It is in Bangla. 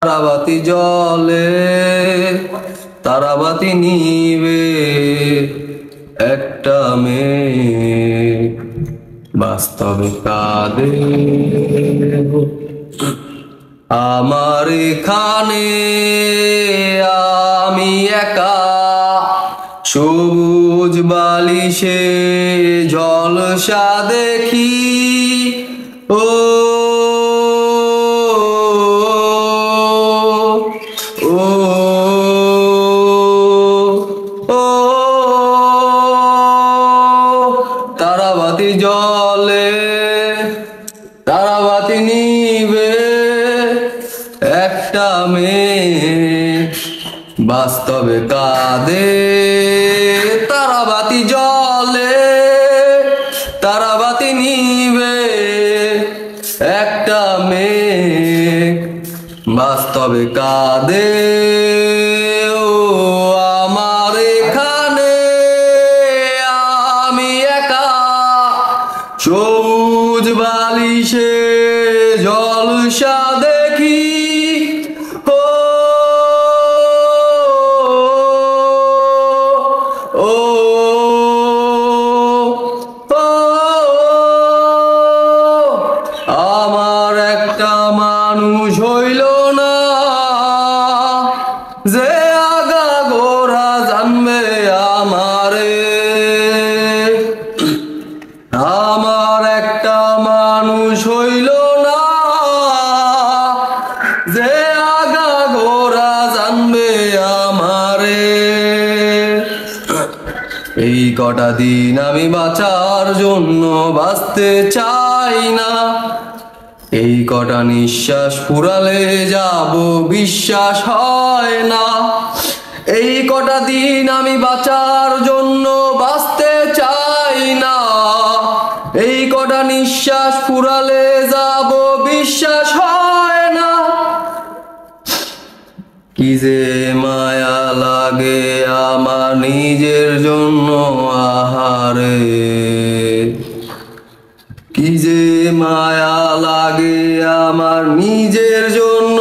তারাবাতি জ্বলে তারাবাতি নিবে একটা মেয়ে বাস্তবে কাঁদে আমার এখানে আমি একা সবুজ বালিশে জলসা দেখি ও ও ও তারাবাতি জ্বলে তারাবাতি নিবে একটা মেয়ে বাস্তবে কাঁদে তারাবাতি জ্বলে তারাবাতি নিবে একটা মেয়ে বাস্তবে কাঁদে ও আমার এখানে আমি একা সবুজ বালিশে জলসা দেখি ও ও আমার একটা মানুষ হইল না যে আগা গোরা জানবে আমারে আমার একটা মানুষ হইল না যে আগা গোরা জানবে আমারে এই কটা দিন আমি বাঁচার জন্য বাঁচতে চাই না এই কটা নিঃশ্বাস ফুরালে যাব বিশ্বাস হয় না এই কটা দিন আমি বাঁচার জন্য বাঁচতে চাই না এই কটা নিঃশ্বাস ফুরালে যাব বিশ্বাস হয় না কি যে মায়া লাগে আমার নিজের জন্য আহারে কি যে মায়া লাগে আমার নিজের জন্য